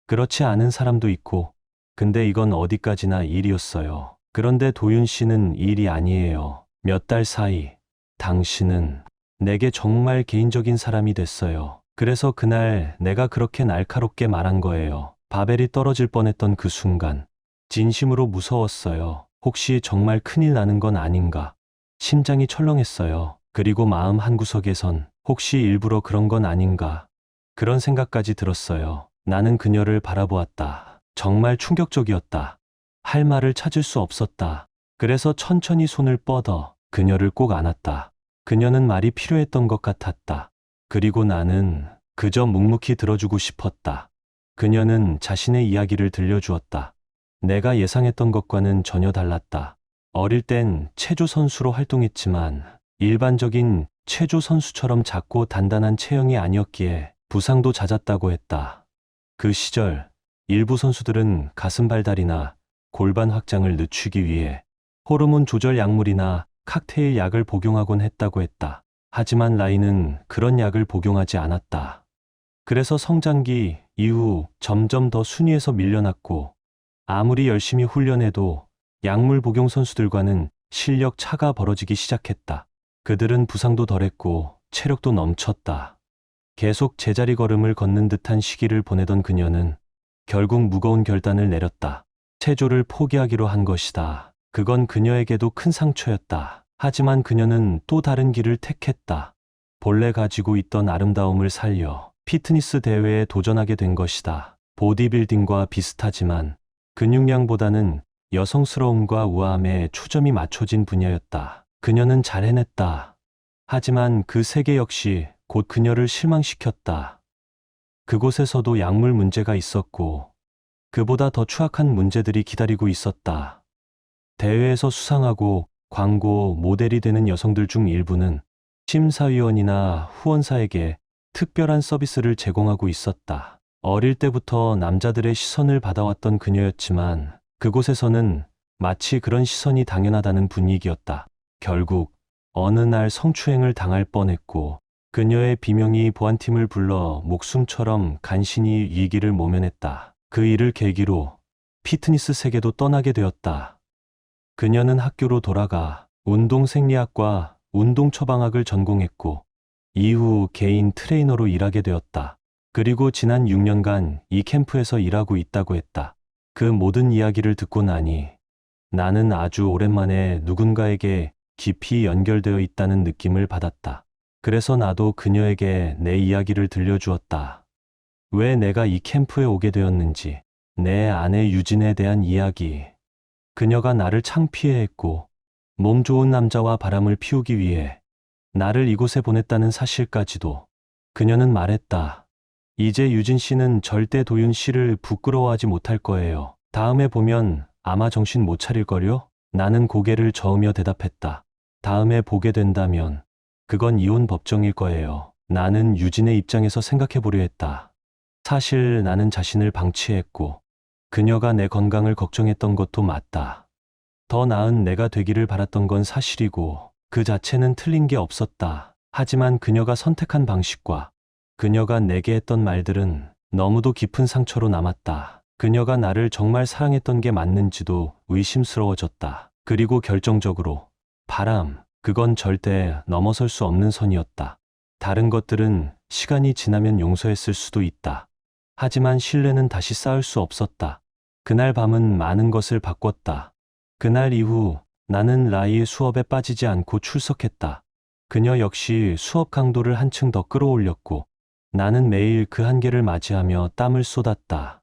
그렇지 않은 사람도 있고 근데 이건 어디까지나 일이었어요. 그런데 도윤 씨는 일이 아니에요. 몇 달 사이 당신은 내게 정말 개인적인 사람이 됐어요. 그래서 그날 내가 그렇게 날카롭게 말한 거예요. 바벨이 떨어질 뻔했던 그 순간 진심으로 무서웠어요. 혹시 정말 큰일 나는 건 아닌가. 심장이 철렁했어요. 그리고 마음 한구석에선 혹시 일부러 그런 건 아닌가. 그런 생각까지 들었어요. 나는 그녀를 바라보았다. 정말 충격적이었다. 할 말을 찾을 수 없었다. 그래서 천천히 손을 뻗어 그녀를 꼭 안았다. 그녀는 말이 필요했던 것 같았다. 그리고 나는 그저 묵묵히 들어주고 싶었다. 그녀는 자신의 이야기를 들려주었다. 내가 예상했던 것과는 전혀 달랐다. 어릴 땐 체조 선수로 활동했지만 일반적인 체조 선수처럼 작고 단단한 체형이 아니었기에 부상도 잦았다고 했다. 그 시절 일부 선수들은 가슴 발달이나 골반 확장을 늦추기 위해 호르몬 조절 약물이나 칵테일 약을 복용하곤 했다고 했다. 하지만 라이는 그런 약을 복용하지 않았다. 그래서 성장기 이후 점점 더 순위에서 밀려났고 아무리 열심히 훈련해도 약물 복용 선수들과는 실력 차가 벌어지기 시작했다. 그들은 부상도 덜했고 체력도 넘쳤다. 계속 제자리 걸음을 걷는 듯한 시기를 보내던 그녀는 결국 무거운 결단을 내렸다. 체조를 포기하기로 한 것이다. 그건 그녀에게도 큰 상처였다. 하지만 그녀는 또 다른 길을 택했다. 본래 가지고 있던 아름다움을 살려 피트니스 대회에 도전하게 된 것이다. 보디빌딩과 비슷하지만 근육량보다는 여성스러움과 우아함에 초점이 맞춰진 분야였다. 그녀는 잘 해냈다. 하지만 그 세계 역시 곧 그녀를 실망시켰다. 그곳에서도 약물 문제가 있었고 그보다 더 추악한 문제들이 기다리고 있었다. 대회에서 수상하고 광고 모델이 되는 여성들 중 일부는 심사위원이나 후원사에게 특별한 서비스를 제공하고 있었다. 어릴 때부터 남자들의 시선을 받아왔던 그녀였지만 그곳에서는 마치 그런 시선이 당연하다는 분위기였다. 결국 어느 날 성추행을 당할 뻔했고 그녀의 비명이 보안팀을 불러 목숨처럼 간신히 위기를 모면했다. 그 일을 계기로 피트니스 세계도 떠나게 되었다. 그녀는 학교로 돌아가 운동생리학과 운동처방학을 전공했고 이후 개인 트레이너로 일하게 되었다. 그리고 지난 6년간 이 캠프에서 일하고 있다고 했다. 그 모든 이야기를 듣고 나니 나는 아주 오랜만에 누군가에게 깊이 연결되어 있다는 느낌을 받았다. 그래서 나도 그녀에게 내 이야기를 들려주었다. 왜 내가 이 캠프에 오게 되었는지, 내 아내 유진에 대한 이야기. 그녀가 나를 창피해했고 몸 좋은 남자와 바람을 피우기 위해 나를 이곳에 보냈다는 사실까지도. 그녀는 말했다. 이제 유진 씨는 절대 도윤 씨를 부끄러워하지 못할 거예요. 다음에 보면 아마 정신 못 차릴걸요? 나는 고개를 저으며 대답했다. 다음에 보게 된다면 그건 이혼 법정일 거예요. 나는 유진의 입장에서 생각해 보려 했다. 사실 나는 자신을 방치했고 그녀가 내 건강을 걱정했던 것도 맞다. 더 나은 내가 되기를 바랐던 건 사실이고 그 자체는 틀린 게 없었다. 하지만 그녀가 선택한 방식과 그녀가 내게 했던 말들은 너무도 깊은 상처로 남았다. 그녀가 나를 정말 사랑했던 게 맞는지도 의심스러워졌다. 그리고 결정적으로 바람, 그건 절대 넘어설 수 없는 선이었다. 다른 것들은 시간이 지나면 용서했을 수도 있다. 하지만 신뢰는 다시 쌓을 수 없었다. 그날 밤은 많은 것을 바꿨다. 그날 이후 나는 라이의 수업에 빠지지 않고 출석했다. 그녀 역시 수업 강도를 한층 더 끌어올렸고 나는 매일 그 한계를 맞이하며 땀을 쏟았다.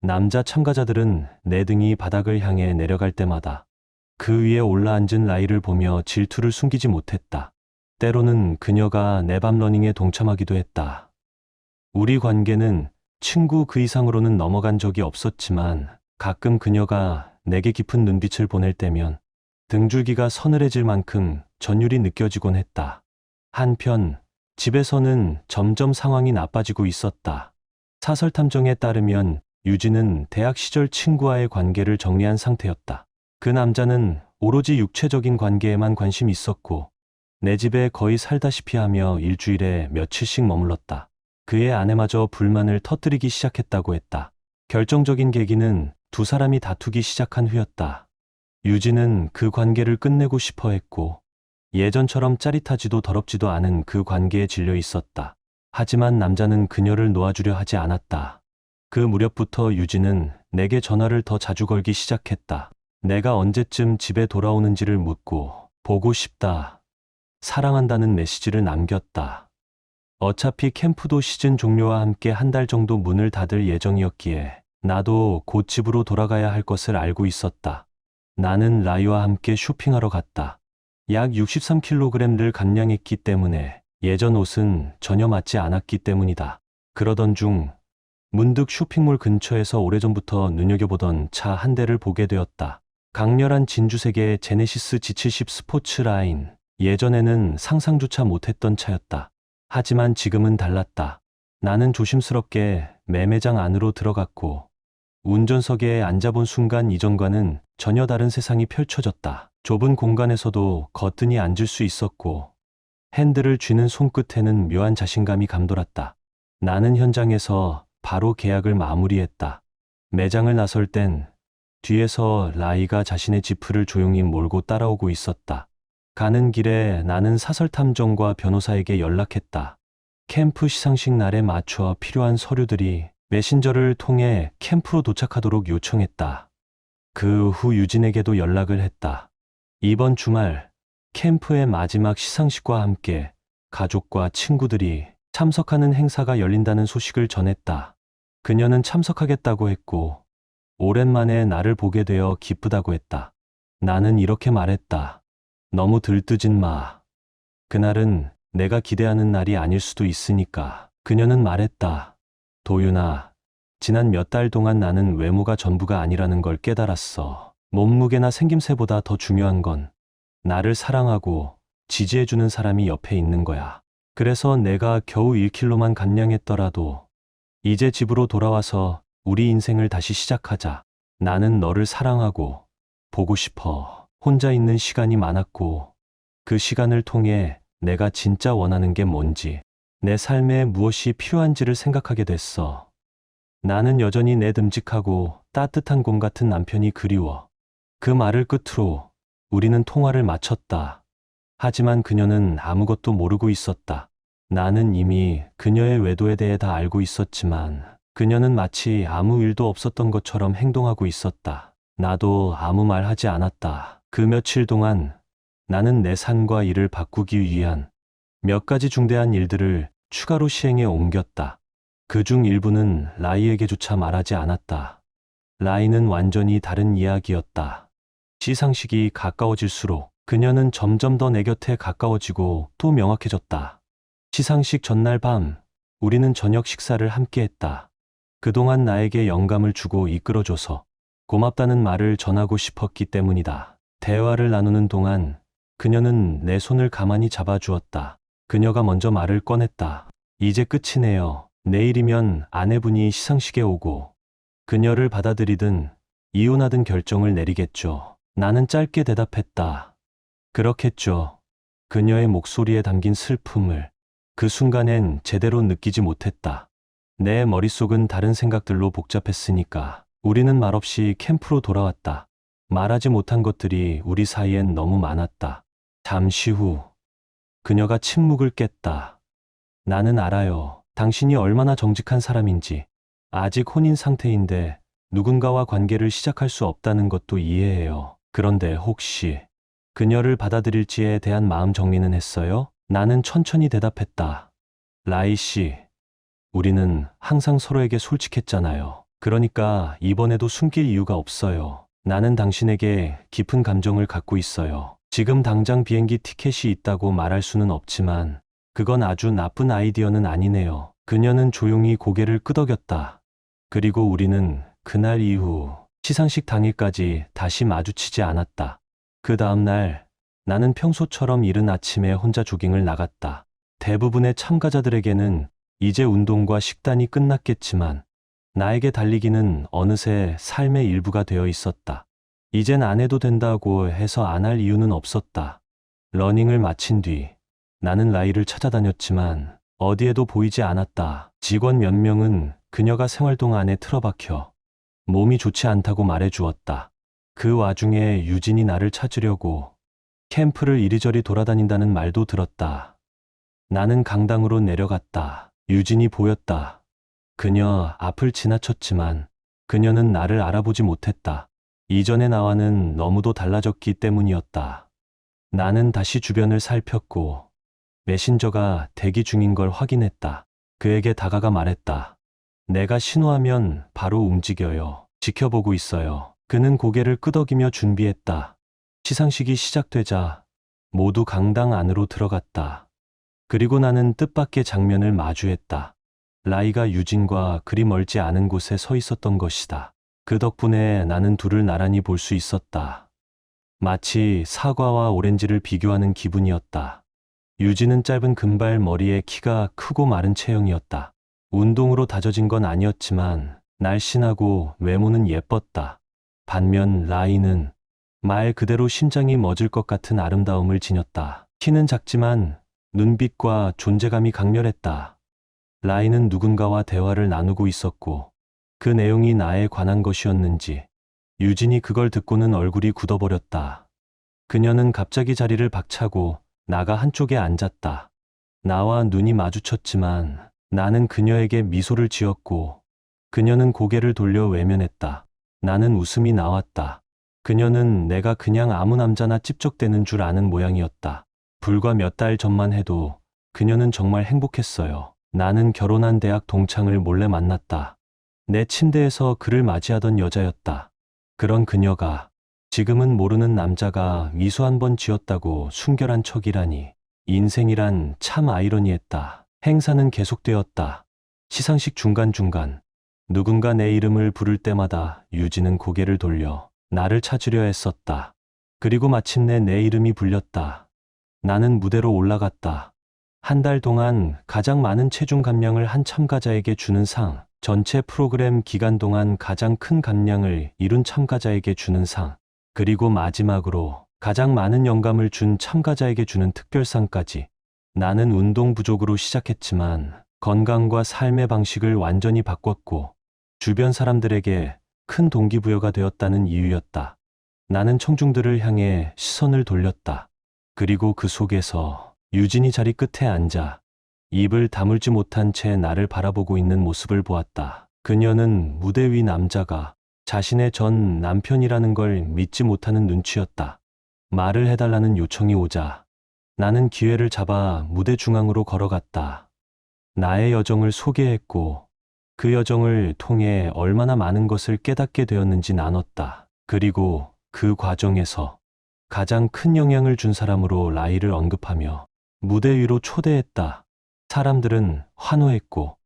남자 참가자들은 내 등이 바닥을 향해 내려갈 때마다 그 위에 올라앉은 라이를 보며 질투를 숨기지 못했다. 때로는 그녀가 내 밤 러닝에 동참하기도 했다. 우리 관계는 친구 그 이상으로는 넘어간 적이 없었지만 가끔 그녀가 내게 깊은 눈빛을 보낼 때면 등줄기가 서늘해질 만큼 전율이 느껴지곤 했다. 한편 집에서는 점점 상황이 나빠지고 있었다. 사설 탐정에 따르면 유진은 대학 시절 친구와의 관계를 정리한 상태였다. 그 남자는 오로지 육체적인 관계에만 관심이 있었고 내 집에 거의 살다시피 하며 일주일에 며칠씩 머물렀다. 그의 아내마저 불만을 터뜨리기 시작했다고 했다. 결정적인 계기는 두 사람이 다투기 시작한 후였다. 유진은 그 관계를 끝내고 싶어 했고 예전처럼 짜릿하지도 더럽지도 않은 그 관계에 질려 있었다. 하지만 남자는 그녀를 놓아주려 하지 않았다. 그 무렵부터 유진은 내게 전화를 더 자주 걸기 시작했다. 내가 언제쯤 집에 돌아오는지를 묻고 보고 싶다, 사랑한다는 메시지를 남겼다. 어차피 캠프도 시즌 종료와 함께 한 달 정도 문을 닫을 예정이었기에 나도 곧 집으로 돌아가야 할 것을 알고 있었다. 나는 라이와 함께 쇼핑하러 갔다. 약 63kg를 감량했기 때문에 예전 옷은 전혀 맞지 않았기 때문이다. 그러던 중 문득 쇼핑몰 근처에서 오래전부터 눈여겨보던 차 한 대를 보게 되었다. 강렬한 진주색의 제네시스 G70 스포츠라인. 예전에는 상상조차 못했던 차였다. 하지만 지금은 달랐다. 나는 조심스럽게 매매장 안으로 들어갔고 운전석에 앉아본 순간 이전과는 전혀 다른 세상이 펼쳐졌다. 좁은 공간에서도 거뜬히 앉을 수 있었고 핸들을 쥐는 손끝에는 묘한 자신감이 감돌았다. 나는 현장에서 바로 계약을 마무리했다. 매장을 나설 땐 뒤에서 라이가 자신의 지프를 조용히 몰고 따라오고 있었다. 가는 길에 나는 사설탐정과 변호사에게 연락했다. 캠프 시상식 날에 맞춰 필요한 서류들이 메신저를 통해 캠프로 도착하도록 요청했다. 그 후 유진에게도 연락을 했다. 이번 주말 캠프의 마지막 시상식과 함께 가족과 친구들이 참석하는 행사가 열린다는 소식을 전했다. 그녀는 참석하겠다고 했고 오랜만에 나를 보게 되어 기쁘다고 했다. 나는 이렇게 말했다. 너무 들뜨진 마. 그날은 내가 기대하는 날이 아닐 수도 있으니까. 그녀는 말했다. 도윤아, 지난 몇 달 동안 나는 외모가 전부가 아니라는 걸 깨달았어. 몸무게나 생김새보다 더 중요한 건 나를 사랑하고 지지해주는 사람이 옆에 있는 거야. 그래서 내가 겨우 1kg만 감량했더라도 이제 집으로 돌아와서 우리 인생을 다시 시작하자. 나는 너를 사랑하고 보고 싶어. 혼자 있는 시간이 많았고 그 시간을 통해 내가 진짜 원하는 게 뭔지, 내 삶에 무엇이 필요한지를 생각하게 됐어. 나는 여전히 내 듬직하고 따뜻한 곰 같은 남편이 그리워. 그 말을 끝으로 우리는 통화를 마쳤다. 하지만 그녀는 아무것도 모르고 있었다. 나는 이미 그녀의 외도에 대해 다 알고 있었지만 그녀는 마치 아무 일도 없었던 것처럼 행동하고 있었다. 나도 아무 말 하지 않았다. 그 며칠 동안 나는 내 삶과 일을 바꾸기 위한 몇 가지 중대한 일들을 추가로 시행해 옮겼다. 그중 일부는 라이에게조차 말하지 않았다. 라이는 완전히 다른 이야기였다. 시상식이 가까워질수록 그녀는 점점 더 내 곁에 가까워지고 또 명확해졌다. 시상식 전날 밤, 우리는 저녁 식사를 함께 했다. 그동안 나에게 영감을 주고 이끌어줘서 고맙다는 말을 전하고 싶었기 때문이다. 대화를 나누는 동안 그녀는 내 손을 가만히 잡아주었다. 그녀가 먼저 말을 꺼냈다. 이제 끝이네요. 내일이면 아내분이 시상식에 오고 그녀를 받아들이든 이혼하든 결정을 내리겠죠. 나는 짧게 대답했다. 그렇겠죠. 그녀의 목소리에 담긴 슬픔을 그 순간엔 제대로 느끼지 못했다. 내 머릿속은 다른 생각들로 복잡했으니까. 우리는 말없이 캠프로 돌아왔다. 말하지 못한 것들이 우리 사이엔 너무 많았다. 잠시 후 그녀가 침묵을 깼다. 나는 알아요. 당신이 얼마나 정직한 사람인지. 아직 혼인 상태인데 누군가와 관계를 시작할 수 없다는 것도 이해해요. 그런데 혹시 그녀를 받아들일지에 대한 마음 정리는 했어요? 나는 천천히 대답했다. 라이 씨, 우리는 항상 서로에게 솔직했잖아요. 그러니까 이번에도 숨길 이유가 없어요. 나는 당신에게 깊은 감정을 갖고 있어요. 지금 당장 비행기 티켓이 있다고 말할 수는 없지만 그건 아주 나쁜 아이디어는 아니네요. 그녀는 조용히 고개를 끄덕였다. 그리고 우리는 그날 이후 시상식 당일까지 다시 마주치지 않았다. 그 다음 날 나는 평소처럼 이른 아침에 혼자 조깅을 나갔다. 대부분의 참가자들에게는 이제 운동과 식단이 끝났겠지만 나에게 달리기는 어느새 삶의 일부가 되어 있었다. 이젠 안 해도 된다고 해서 안 할 이유는 없었다. 러닝을 마친 뒤 나는 라이를 찾아다녔지만 어디에도 보이지 않았다. 직원 몇 명은 그녀가 생활동 안에 틀어박혀 몸이 좋지 않다고 말해주었다. 그 와중에 유진이 나를 찾으려고 캠프를 이리저리 돌아다닌다는 말도 들었다. 나는 강당으로 내려갔다. 유진이 보였다. 그녀 앞을 지나쳤지만 그녀는 나를 알아보지 못했다. 이전의 나와는 너무도 달라졌기 때문이었다. 나는 다시 주변을 살폈고 메신저가 대기 중인 걸 확인했다. 그에게 다가가 말했다. 내가 신호하면 바로 움직여요. 지켜보고 있어요. 그는 고개를 끄덕이며 준비했다. 시상식이 시작되자 모두 강당 안으로 들어갔다. 그리고 나는 뜻밖의 장면을 마주했다. 라이가 유진과 그리 멀지 않은 곳에 서 있었던 것이다. 그 덕분에 나는 둘을 나란히 볼 수 있었다. 마치 사과와 오렌지를 비교하는 기분이었다. 유진은 짧은 금발 머리에 키가 크고 마른 체형이었다. 운동으로 다져진 건 아니었지만 날씬하고 외모는 예뻤다. 반면 라이는 말 그대로 심장이 멎을 것 같은 아름다움을 지녔다. 키는 작지만 눈빛과 존재감이 강렬했다. 라이는 누군가와 대화를 나누고 있었고 그 내용이 나에 관한 것이었는지 유진이 그걸 듣고는 얼굴이 굳어버렸다. 그녀는 갑자기 자리를 박차고 나가 한쪽에 앉았다. 나와 눈이 마주쳤지만 나는 그녀에게 미소를 지었고 그녀는 고개를 돌려 외면했다. 나는 웃음이 나왔다. 그녀는 내가 그냥 아무 남자나 찝적대는 줄 아는 모양이었다. 불과 몇 달 전만 해도 그녀는 정말 행복했어요. 나는 결혼한 대학 동창을 몰래 만났다. 내 침대에서 그를 맞이하던 여자였다. 그런 그녀가 지금은 모르는 남자가 미소 한 번 지었다고 순결한 척이라니. 인생이란 참 아이러니했다. 행사는 계속되었다. 시상식 중간중간 누군가 내 이름을 부를 때마다 유진은 고개를 돌려 나를 찾으려 했었다. 그리고 마침내 내 이름이 불렸다. 나는 무대로 올라갔다. 한 달 동안 가장 많은 체중 감량을 한 참가자에게 주는 상, 전체 프로그램 기간 동안 가장 큰 감량을 이룬 참가자에게 주는 상, 그리고 마지막으로 가장 많은 영감을 준 참가자에게 주는 특별상까지. 나는 운동 부족으로 시작했지만 건강과 삶의 방식을 완전히 바꿨고 주변 사람들에게 큰 동기부여가 되었다는 이유였다. 나는 청중들을 향해 시선을 돌렸다. 그리고 그 속에서 유진이 자리 끝에 앉아 입을 다물지 못한 채 나를 바라보고 있는 모습을 보았다. 그녀는 무대 위 남자가 자신의 전 남편이라는 걸 믿지 못하는 눈치였다. 말을 해달라는 요청이 오자 나는 기회를 잡아 무대 중앙으로 걸어갔다. 나의 여정을 소개했고 그 여정을 통해 얼마나 많은 것을 깨닫게 되었는지 나눴다. 그리고 그 과정에서 가장 큰 영향을 준 사람으로 라이를 언급하며 무대 위로 초대했다. 사람들은 환호했고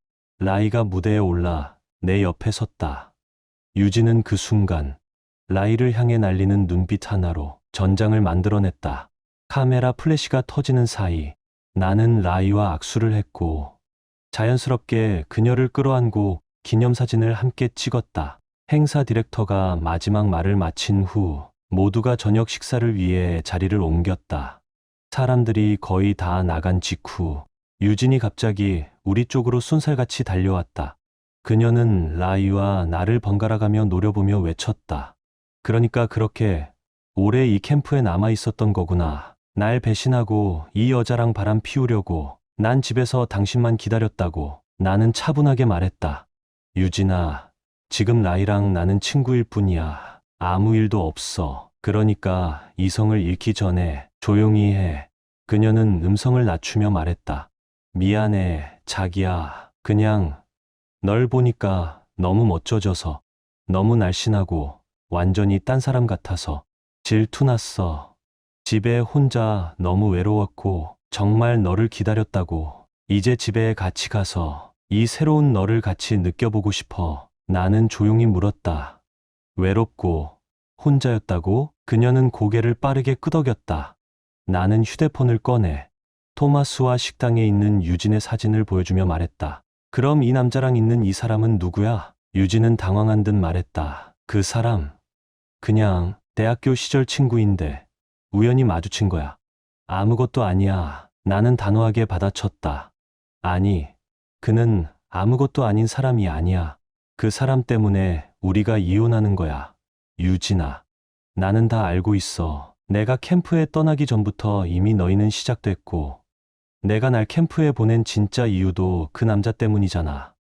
라이가 무대에 올라 내 옆에 섰다. 유진은 그 순간 라이를 향해 날리는 눈빛 하나로 전장을 만들어냈다. 카메라 플래시가 터지는 사이 나는 라이와 악수를 했고 자연스럽게 그녀를 끌어안고 기념사진을 함께 찍었다. 행사 디렉터가 마지막 말을 마친 후 모두가 저녁 식사를 위해 자리를 옮겼다. 사람들이 거의 다 나간 직후 유진이 갑자기 우리 쪽으로 쏜살같이 달려왔다. 그녀는 라이와 나를 번갈아가며 노려보며 외쳤다. 그러니까 그렇게 오래 이 캠프에 남아 있었던 거구나. 날 배신하고 이 여자랑 바람 피우려고 난 집에서 당신만 기다렸다고. 나는 차분하게 말했다. 유진아, 지금 라이랑 나는 친구일 뿐이야. 아무 일도 없어. 그러니까 이성을 잃기 전에 조용히 해. 그녀는 음성을 낮추며 말했다. 미안해, 자기야. 그냥 널 보니까 너무 멋져져서, 너무 날씬하고 완전히 딴 사람 같아서 질투났어. 집에 혼자 너무 외로웠고 정말 너를 기다렸다고. 이제 집에 같이 가서 이 새로운 너를 같이 느껴보고 싶어. 나는 조용히 물었다. 외롭고 혼자였다고? 그녀는 고개를 빠르게 끄덕였다. 나는 휴대폰을 꺼내 토마스와 식당에 있는 유진의 사진을 보여주며 말했다. 그럼 이 남자랑 있는 이 사람은 누구야? 유진은 당황한 듯 말했다. 그 사람, 그냥 대학교 시절 친구인데 우연히 마주친 거야. 아무것도 아니야. 나는 단호하게 받아쳤다. 아니, 그는 아무것도 아닌 사람이 아니야. 그 사람 때문에 우리가 이혼하는 거야. 유진아, 나는 다 알고 있어. 내가 캠프에 떠나기 전부터 이미 너희는 시작됐고, 내가 날 캠프에 보낸 진짜 이유도 그 남자 때문이잖아.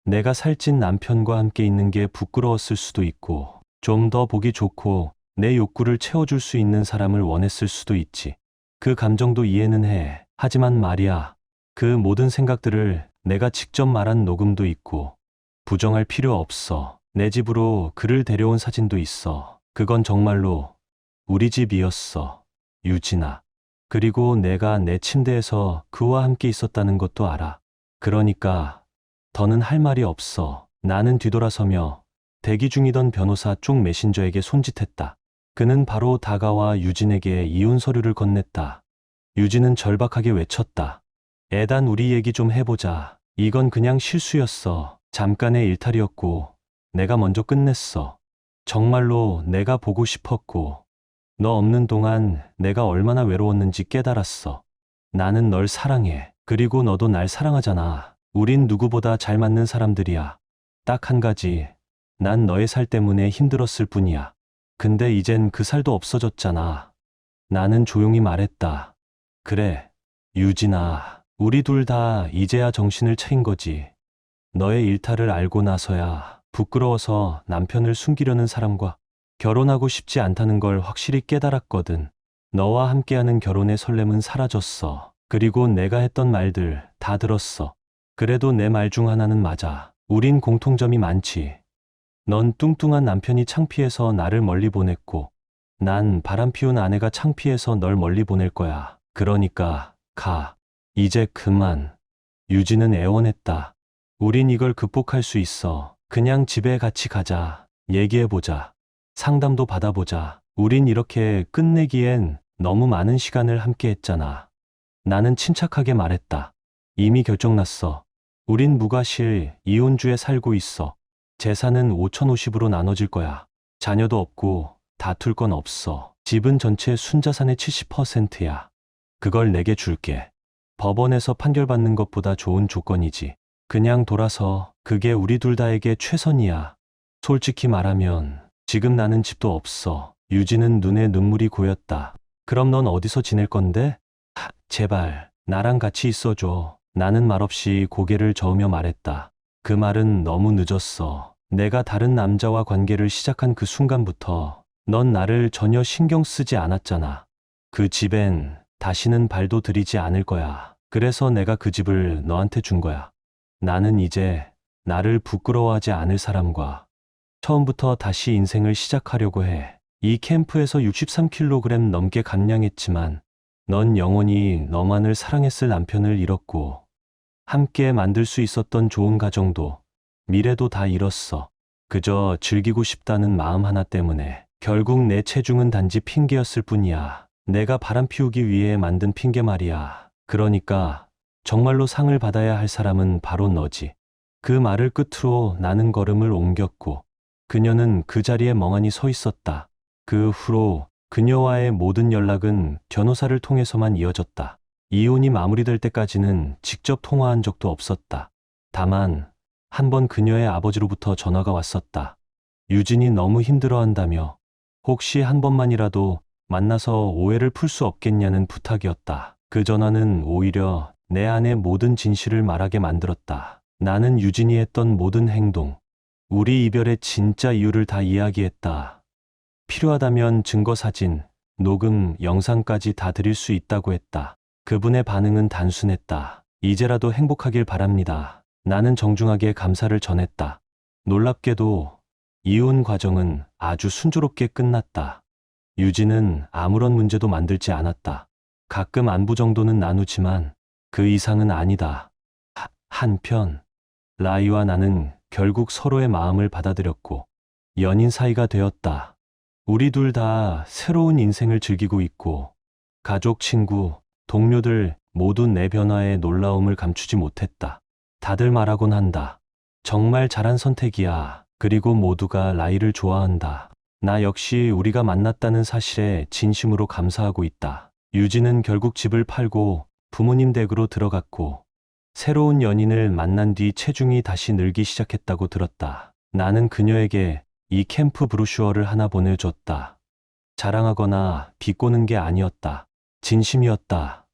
내가 살찐 남편과 함께 있는 게 부끄러웠을 수도 있고, 좀 더 보기 좋고 내 욕구를 채워줄 수 있는 사람을 원했을 수도 있지. 그 감정도 이해는 해. 하지만 말이야, 그 모든 생각들을 내가 직접 말한 녹음도 있고, 부정할 필요 없어. 내 집으로 그를 데려온 사진도 있어. 그건 정말로 우리 집이었어. 유진아. 그리고 내가 내 침대에서 그와 함께 있었다는 것도 알아. 그러니까 더는 할 말이 없어. 나는 뒤돌아서며 대기 중이던 변호사 쪽 메신저에게 손짓했다. 그는 바로 다가와 유진에게 이혼 서류를 건넸다. 유진은 절박하게 외쳤다. 애단 우리 얘기 좀 해보자. 이건 그냥 실수였어. 잠깐의 일탈이었고 내가 먼저 끝냈어. 정말로 내가 보고 싶었고 너 없는 동안 내가 얼마나 외로웠는지 깨달았어. 나는 널 사랑해. 그리고 너도 날 사랑하잖아. 우린 누구보다 잘 맞는 사람들이야. 딱 한 가지. 난 너의 살 때문에 힘들었을 뿐이야. 근데 이젠 그 살도 없어졌잖아. 나는 조용히 말했다. 그래, 유진아. 우리 둘 다 이제야 정신을 차린 거지. 너의 일탈을 알고 나서야 부끄러워서 남편을 숨기려는 사람과 결혼하고 싶지 않다는 걸 확실히 깨달았거든. 너와 함께하는 결혼의 설렘은 사라졌어. 그리고 내가 했던 말들 다 들었어. 그래도 내 말 중 하나는 맞아. 우린 공통점이 많지. 넌 뚱뚱한 남편이 창피해서 나를 멀리 보냈고, 난 바람 피운 아내가 창피해서 널 멀리 보낼 거야. 그러니까 가. 이제 그만. 유진은 애원했다. 우린 이걸 극복할 수 있어. 그냥 집에 같이 가자. 얘기해보자. 상담도 받아보자. 우린 이렇게 끝내기엔 너무 많은 시간을 함께 했잖아. 나는 침착하게 말했다. 이미 결정났어. 우린 무과실 이혼주에 살고 있어. 재산은 5,050으로 나눠질 거야. 자녀도 없고 다툴 건 없어. 집은 전체 순자산의 70%야. 그걸 내게 줄게. 법원에서 판결받는 것보다 좋은 조건이지. 그냥 돌아서. 그게 우리 둘 다에게 최선이야. 솔직히 말하면 지금 나는 집도 없어. 유진은 눈에 눈물이 고였다. 그럼 넌 어디서 지낼 건데? 제발 나랑 같이 있어줘. 나는 말없이 고개를 저으며 말했다. 그 말은 너무 늦었어. 내가 다른 남자와 관계를 시작한 그 순간부터 넌 나를 전혀 신경 쓰지 않았잖아. 그 집엔 다시는 발도 들이지 않을 거야. 그래서 내가 그 집을 너한테 준 거야. 나는 이제 나를 부끄러워하지 않을 사람과 처음부터 다시 인생을 시작하려고 해. 이 캠프에서 63kg 넘게 감량했지만 넌 영원히 너만을 사랑했을 남편을 잃었고 함께 만들 수 있었던 좋은 가정도 미래도 다 잃었어. 그저 즐기고 싶다는 마음 하나 때문에. 결국 내 체중은 단지 핑계였을 뿐이야. 내가 바람 피우기 위해 만든 핑계 말이야. 그러니까 정말로 상을 받아야 할 사람은 바로 너지. 그 말을 끝으로 나는 걸음을 옮겼고 그녀는 그 자리에 멍하니 서 있었다. 그 후로 그녀와의 모든 연락은 변호사를 통해서만 이어졌다. 이혼이 마무리될 때까지는 직접 통화한 적도 없었다. 다만 한 번 그녀의 아버지로부터 전화가 왔었다. 유진이 너무 힘들어한다며 혹시 한 번만이라도 만나서 오해를 풀 수 없겠냐는 부탁이었다. 그 전화는 오히려 내 안의 모든 진실을 말하게 만들었다. 나는 유진이 했던 모든 행동, 우리 이별의 진짜 이유를 다 이야기했다. 필요하다면 증거 사진, 녹음, 영상까지 다 드릴 수 있다고 했다. 그분의 반응은 단순했다. 이제라도 행복하길 바랍니다. 나는 정중하게 감사를 전했다. 놀랍게도 이혼 과정은 아주 순조롭게 끝났다. 유진은 아무런 문제도 만들지 않았다. 가끔 안부 정도는 나누지만 그 이상은 아니다. 한편 라이와 나는 결국 서로의 마음을 받아들였고 연인 사이가 되었다. 우리 둘 다 새로운 인생을 즐기고 있고 가족, 친구, 동료들 모두 내 변화에 놀라움을 감추지 못했다. 다들 말하곤 한다. 정말 잘한 선택이야. 그리고 모두가 라이를 좋아한다. 나 역시 우리가 만났다는 사실에 진심으로 감사하고 있다. 유진은 결국 집을 팔고 부모님 댁으로 들어갔고 새로운 연인을 만난 뒤 체중이 다시 늘기 시작했다고 들었다. 나는 그녀에게 이 캠프 브로슈어를 하나 보내줬다. 자랑하거나 비꼬는 게 아니었다. 진심이었다.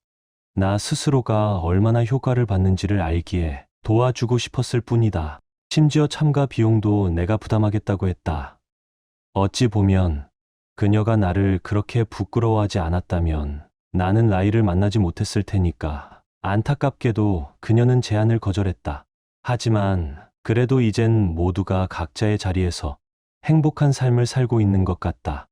나 스스로가 얼마나 효과를 받는지를 알기에 도와주고 싶었을 뿐이다. 심지어 참가 비용도 내가 부담하겠다고 했다. 어찌 보면 그녀가 나를 그렇게 부끄러워하지 않았다면 나는 라이를 만나지 못했을 테니까. 안타깝게도 그녀는 제안을 거절했다. 하지만 그래도 이젠 모두가 각자의 자리에서 행복한 삶을 살고 있는 것 같다.